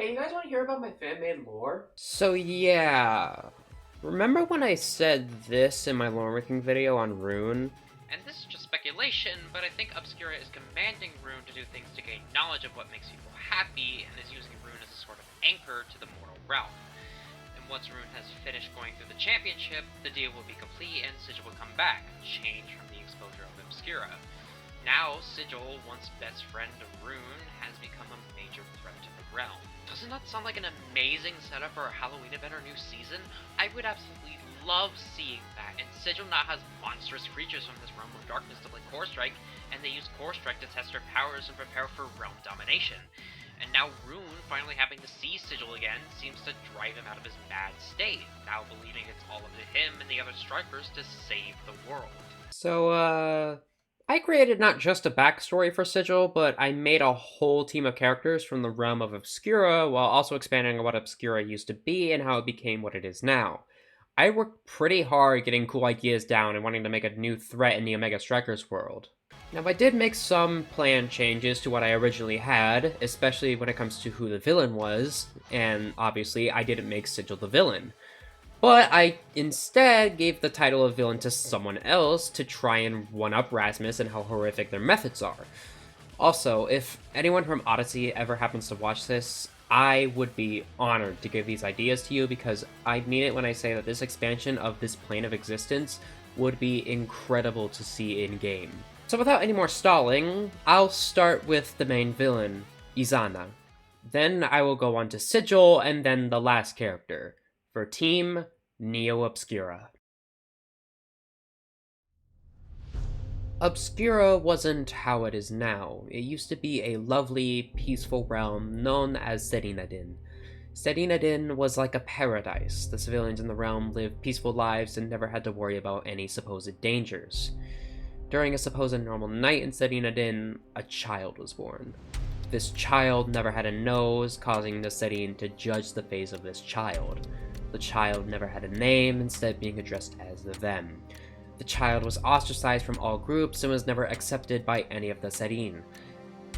Hey, you guys want to hear about my fan-made lore? So yeah, remember when I said this in my lore making video on Rune? And this is just speculation, but I think Obscura is commanding Rune to do things to gain knowledge of what makes people happy, and is using Rune as a sort of anchor to the mortal realm. And once Rune has finished going through the championship, the deal will be complete and Sigil will come back, changed from the exposure of Obscura. Now, Sigil, once best friend of Rune, has become a major threat to the realm. Doesn't that sound like an amazing setup for a Halloween event or new season? I would absolutely love seeing that, and Sigil now has monstrous creatures from this realm of darkness to play Core Strike, and they use Core Strike to test their powers and prepare for realm domination. And now Rune, finally having to see Sigil again, seems to drive him out of his mad state, now believing it's all up to him and the other strikers to save the world. So, I created not just a backstory for Sigil, but I made a whole team of characters from the realm of Obscura, while also expanding on what Obscura used to be and how it became what it is now. I worked pretty hard getting cool ideas down and wanting to make a new threat in the Omega Strikers world. Now, I did make some plan changes to what I originally had, especially when it comes to who the villain was, and obviously I didn't make Sigil the villain. But I instead gave the title of villain to someone else to try and one-up Rasmus and how horrific their methods are. Also, if anyone from Odyssey ever happens to watch this, I would be honored to give these ideas to you because I mean it when I say that this expansion of this plane of existence would be incredible to see in-game. So without any more stalling, I'll start with the main villain, Izana. Then I will go on to Sigil and then the last character, for Team Neo Obscura. Obscura wasn't how it is now. It used to be a lovely, peaceful realm known as Serinadin. Serinadin was like a paradise. The civilians in the realm lived peaceful lives and never had to worry about any supposed dangers. During a supposed normal night in Serinadin, a child was born. This child never had a nose, causing the Serin to judge the face of this child. The child never had a name, instead being addressed as them. The child was ostracized from all groups and was never accepted by any of the Serin.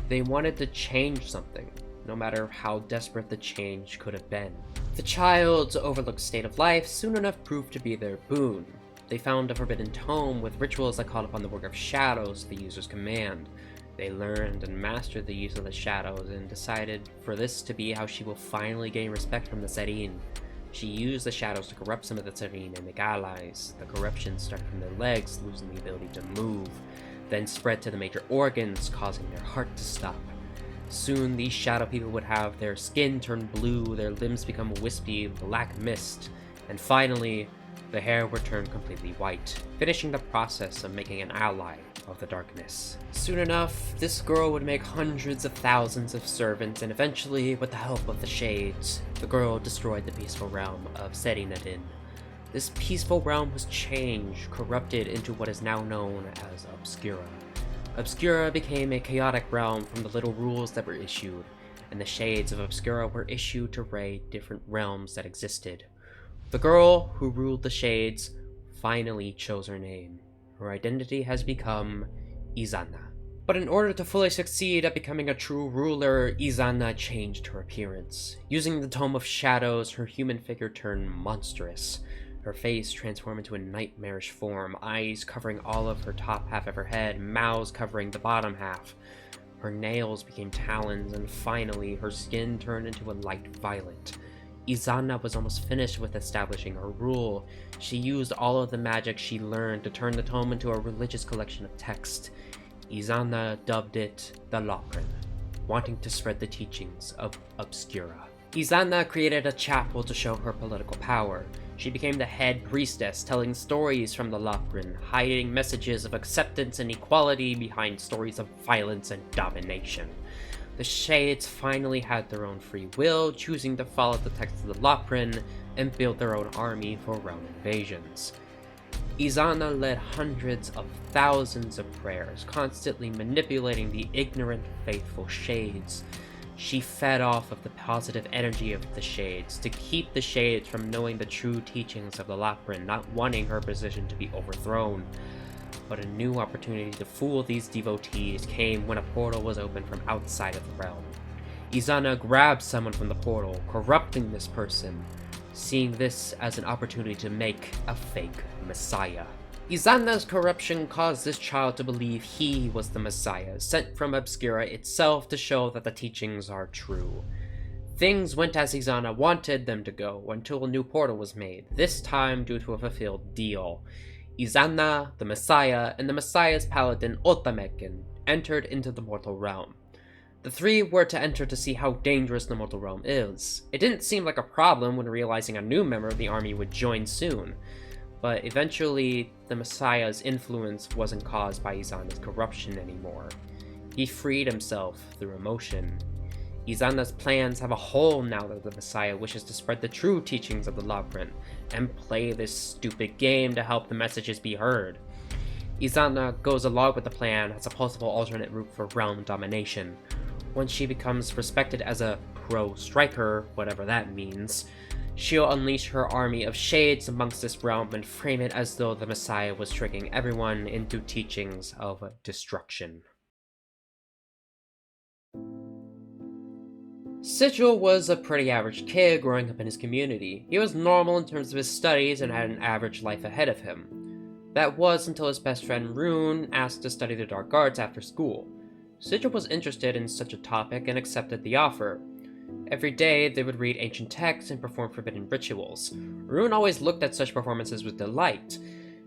They wanted to change something, no matter how desperate the change could have been. The child's overlooked state of life soon enough proved to be their boon. They found a forbidden tome with rituals that called upon the work of shadows at the user's command. They learned and mastered the use of the shadows and decided for this to be how she will finally gain respect from the Serin. She used the shadows to corrupt some of the Serin and make allies. The corruption started from their legs, losing the ability to move, then spread to the major organs, causing their heart to stop. Soon, these shadow people would have their skin turn blue, their limbs become wispy, black mist, and finally, the hair would turn completely white, finishing the process of making an ally of the darkness. Soon enough, this girl would make hundreds of thousands of servants, and eventually, with the help of the Shades, the girl destroyed the peaceful realm of Serinadin. This peaceful realm was changed, corrupted into what is now known as Obscura. Obscura became a chaotic realm from the little rules that were issued, and the Shades of Obscura were issued to raid different realms that existed. The girl who ruled the Shades finally chose her name. Her identity has become Izana. But in order to fully succeed at becoming a true ruler, Izana changed her appearance. Using the Tome of Shadows, her human figure turned monstrous. Her face transformed into a nightmarish form, eyes covering all of her top half of her head, mouths covering the bottom half. Her nails became talons, and finally, her skin turned into a light violet. Izana was almost finished with establishing her rule. She used all of the magic she learned to turn the tome into a religious collection of text. Izana dubbed it the Loprin, wanting to spread the teachings of Obscura. Izana created a chapel to show her political power. She became the head priestess, telling stories from the Loprin, hiding messages of acceptance and equality behind stories of violence and domination. The Shades finally had their own free will, choosing to follow the text of the Loprin and build their own army for realm invasions. Izana led hundreds of thousands of prayers, constantly manipulating the ignorant, faithful Shades. She fed off of the positive energy of the Shades to keep the Shades from knowing the true teachings of the Loprin, not wanting her position to be overthrown. But a new opportunity to fool these devotees came when a portal was opened from outside of the realm. Izana grabs someone from the portal, corrupting this person, seeing this as an opportunity to make a fake messiah. Izana's corruption caused this child to believe he was the messiah, sent from Obscura itself to show that the teachings are true. Things went as Izana wanted them to go until a new portal was made, this time due to a fulfilled deal. Izana, the Messiah, and the Messiah's paladin Otamekin entered into the mortal realm. The three were to enter to see how dangerous the mortal realm is. It didn't seem like a problem when realizing a new member of the army would join soon, but eventually the Messiah's influence wasn't caused by Izana's corruption anymore. He freed himself through emotion. Izana's plans have a hole now that the Messiah wishes to spread the true teachings of the Labyrinth and play this stupid game to help the messages be heard. Izana goes along with the plan as a possible alternate route for realm domination. Once she becomes respected as a pro striker, whatever that means, she'll unleash her army of shades amongst this realm and frame it as though the Messiah was tricking everyone into teachings of destruction. Sigil was a pretty average kid growing up in his community. He was normal in terms of his studies and had an average life ahead of him. That was until his best friend Rune asked to study the dark arts after school. Sigil was interested in such a topic and accepted the offer. Every day, they would read ancient texts and perform forbidden rituals. Rune always looked at such performances with delight.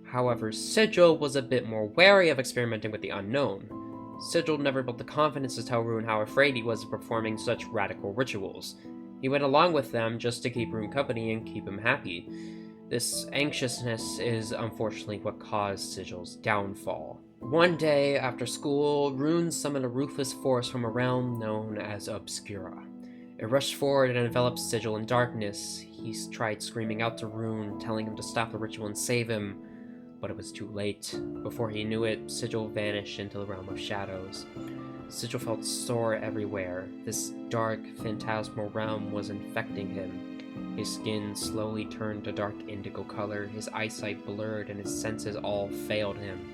However, Sigil was a bit more wary of experimenting with the unknown. Sigil never built the confidence to tell Rune how afraid he was of performing such radical rituals. He went along with them just to keep Rune company and keep him happy. This anxiousness is unfortunately what caused Sigil's downfall. One day, after school, Rune summoned a ruthless force from a realm known as Obscura. It rushed forward and enveloped Sigil in darkness. He tried screaming out to Rune, telling him to stop the ritual and save him, but it was too late. Before he knew it, Sigil vanished into the realm of shadows. Sigil felt sore everywhere. This dark, phantasmal realm was infecting him. His skin slowly turned a dark indigo color, his eyesight blurred, and his senses all failed him.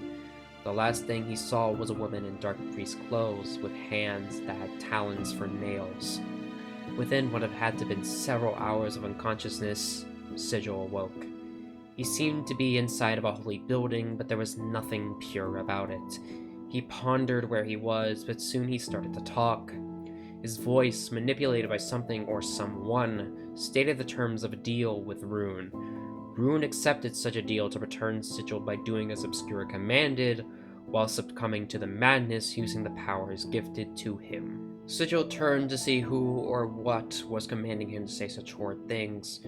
The last thing he saw was a woman in dark priest clothes, with hands that had talons for nails. Within what had to have been several hours of unconsciousness, Sigil awoke. He seemed to be inside of a holy building, but there was nothing pure about it. He pondered where he was, but soon he started to talk. His voice, manipulated by something or someone, stated the terms of a deal with Rune. Rune accepted such a deal to return Sigil by doing as Obscura commanded, while succumbing to the madness using the powers gifted to him. Sigil turned to see who or what was commanding him to say such horrid things.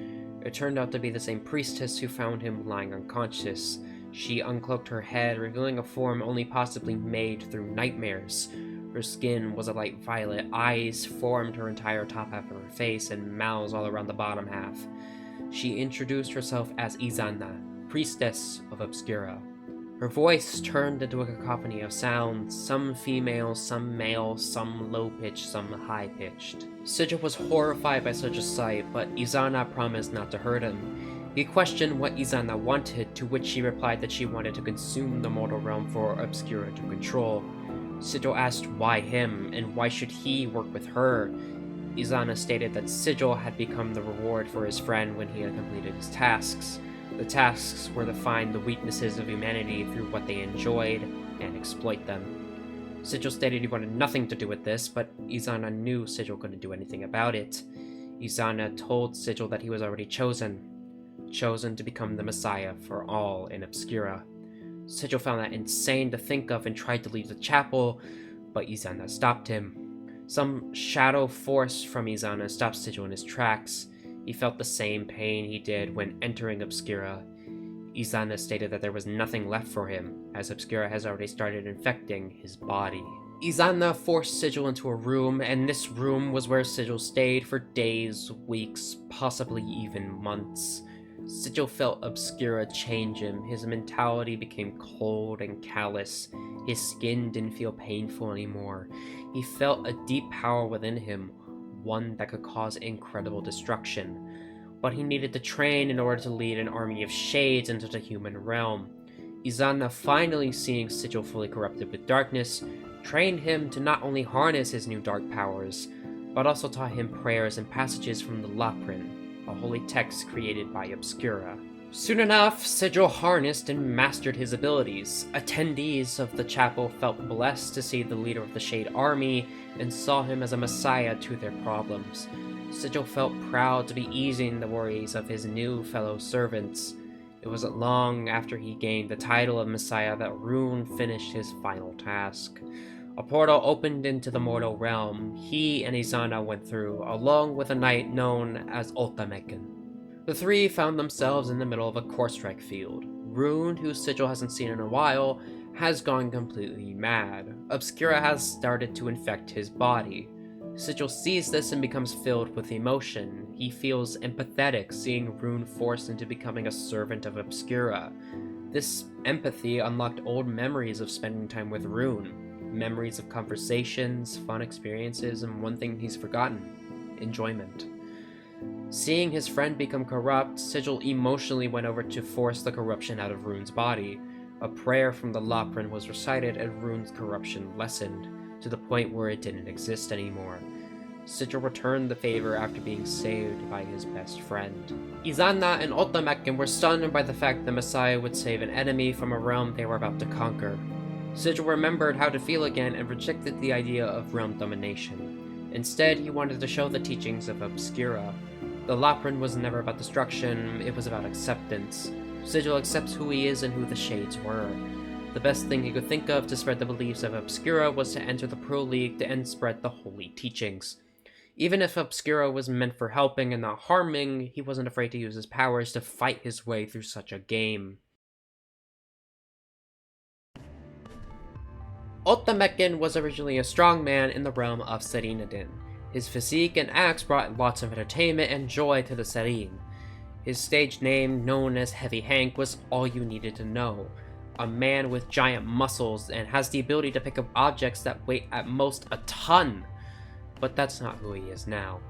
It turned out to be the same priestess who found him lying unconscious. She uncloaked her head, revealing a form only possibly made through nightmares. Her skin was a light violet, eyes formed her entire top half of her face, and mouths all around the bottom half. She introduced herself as Izana, priestess of Obscura. Her voice turned into a cacophony of sounds, some female, some male, some low-pitched, some high-pitched. Sigil was horrified by such a sight, but Izana promised not to hurt him. He questioned what Izana wanted, to which she replied that she wanted to consume the mortal realm for Obscura to control. Sigil asked why him, and why should he work with her. Izana stated that Sigil had become the reward for his friend when he had completed his tasks. The tasks were to find the weaknesses of humanity through what they enjoyed and exploit them. Sigil stated he wanted nothing to do with this, but Izana knew Sigil couldn't do anything about it. Izana told Sigil that he was already chosen to become the Messiah for all in Obscura. Sigil found that insane to think of and tried to leave the chapel, but Izana stopped him. Some shadow force from Izana stopped Sigil in his tracks. He felt the same pain he did when entering Obscura. Izana stated that there was nothing left for him, as Obscura has already started infecting his body. Izana forced Sigil into a room, and this room was where Sigil stayed for days, weeks, possibly even months. Sigil felt Obscura change him. His mentality became cold and callous. His skin didn't feel painful anymore. He felt a deep power within him, one that could cause incredible destruction. But he needed to train in order to lead an army of shades into the human realm. Izana, finally seeing Sigil fully corrupted with darkness, trained him to not only harness his new dark powers, but also taught him prayers and passages from the Laprin, a holy text created by Obscura. Soon enough, Sigil harnessed and mastered his abilities. Attendees of the chapel felt blessed to see the leader of the Shade Army and saw him as a messiah to their problems. Sigil felt proud to be easing the worries of his new fellow servants. It wasn't long after he gained the title of Messiah that Rune finished his final task. A portal opened into the mortal realm. He and Izana went through, along with a knight known as Ultamekin. The three found themselves in the middle of a course track field. Rune, who Sigil hasn't seen in a while, has gone completely mad. Obscura has started to infect his body. Sigil sees this and becomes filled with emotion. He feels empathetic, seeing Rune forced into becoming a servant of Obscura. This empathy unlocked old memories of spending time with Rune. Memories of conversations, fun experiences, and one thing he's forgotten: enjoyment. Seeing his friend become corrupt, Sigil emotionally went over to force the corruption out of Rune's body. A prayer from the Laprin was recited and Rune's corruption lessened, to the point where it didn't exist anymore. Sigil returned the favor after being saved by his best friend. Izana and Ultamekin were stunned by the fact the Messiah would save an enemy from a realm they were about to conquer. Sigil remembered how to feel again and rejected the idea of realm domination. Instead, he wanted to show the teachings of Obscura. The Laprin was never about destruction, it was about acceptance. Sigil accepts who he is and who the Shades were. The best thing he could think of to spread the beliefs of Obscura was to enter the Pro League and spread the holy teachings. Even if Obscura was meant for helping and not harming, he wasn't afraid to use his powers to fight his way through such a game. Ultamekin was originally a strong man in the realm of Serinadin. His physique and acts brought lots of entertainment and joy to the Serin. His stage name, known as Heavy Hank, was all you needed to know. A man with giant muscles and has the ability to pick up objects that weigh at most a ton. But that's not who he is now.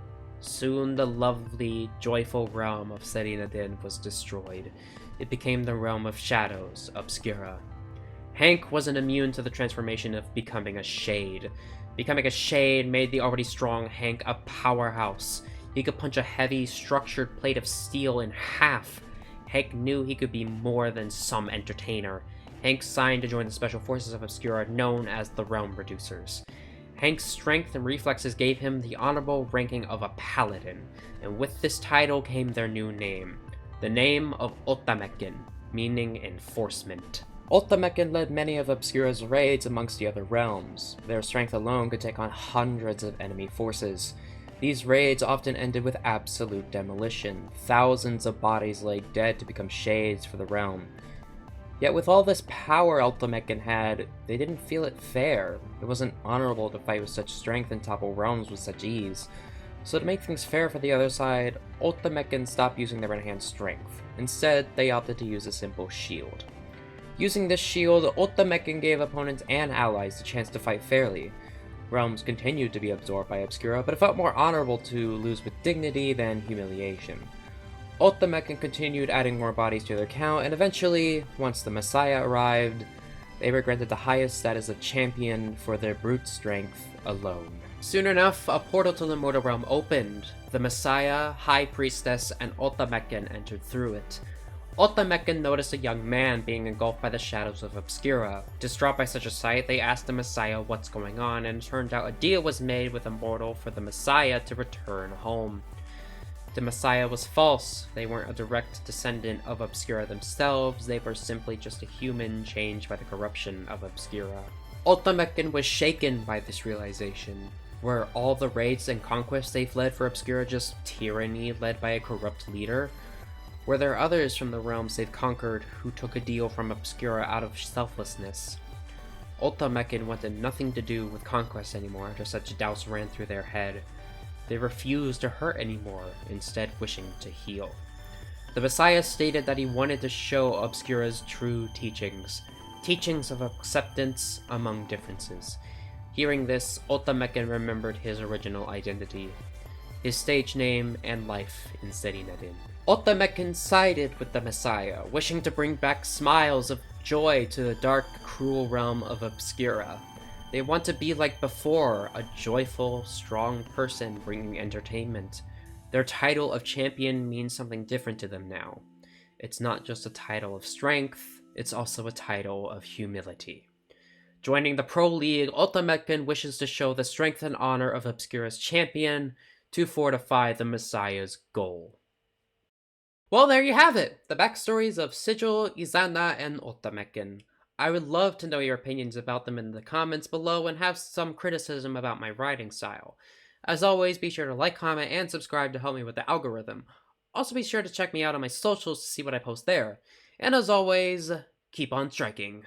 Soon the lovely, joyful realm of Serinadin was destroyed. It became the realm of shadows, Obscura. Hank wasn't immune to the transformation of becoming a Shade. Becoming a Shade made the already strong Hank a powerhouse. He could punch a heavy, structured plate of steel in half. Hank knew he could be more than some entertainer. Hank signed to join the special forces of Obscura, known as the Realm Reducers. Hank's strength and reflexes gave him the honorable ranking of a paladin, and with this title came their new name, the name of Ultamekin, meaning enforcement. Ultamekin led many of Obscura's raids amongst the other realms. Their strength alone could take on hundreds of enemy forces. These raids often ended with absolute demolition. Thousands of bodies lay dead to become shades for the realm. Yet with all this power Ultamekin had, they didn't feel it fair. It wasn't honorable to fight with such strength and topple realms with such ease. So to make things fair for the other side, Ultamekin stopped using their enhanced strength. Instead, they opted to use a simple shield. Using this shield, Ultamekin gave opponents and allies the chance to fight fairly. Realms continued to be absorbed by Obscura, but it felt more honorable to lose with dignity than humiliation. Ultamekin continued adding more bodies to their count, and eventually, once the Messiah arrived, they were granted the highest status of champion for their brute strength alone. Soon enough, a portal to the Mortal Realm opened. The Messiah, High Priestess, and Ultamekin entered through it. Ultamekin noticed a young man being engulfed by the shadows of Obscura. Distraught by such a sight, they asked the Messiah what's going on, and it turned out a deal was made with a mortal for the Messiah to return home. The Messiah was false. They weren't a direct descendant of Obscura themselves, they were simply just a human changed by the corruption of Obscura. Ultamekin was shaken by this realization. Were all the raids and conquests they've led for Obscura just tyranny led by a corrupt leader? Were there others from the realms they've conquered who took a deal from Obscura out of selflessness? Ultamekin wanted nothing to do with conquest anymore after such doubts ran through their head. They refused to hurt anymore, instead wishing to heal. The Messiah stated that he wanted to show Obscura's true teachings of acceptance among differences. Hearing this, Ultamekin remembered his original identity, his stage name, and life in Serinadin. Ultamekin sided with the Messiah, wishing to bring back smiles of joy to the dark, cruel realm of Obscura. They want to be like before, a joyful, strong person bringing entertainment. Their title of champion means something different to them now. It's not just a title of strength, it's also a title of humility. Joining the Pro League, Ultimatekin wishes to show the strength and honor of Obscura's champion to fortify the Messiah's goal. Well, there you have it, the backstories of Sigil, Izana, and Ultimatekin. I would love to know your opinions about them in the comments below and have some criticism about my writing style. As always, be sure to like, comment, and subscribe to help me with the algorithm. Also be sure to check me out on my socials to see what I post there. And as always, keep on striking.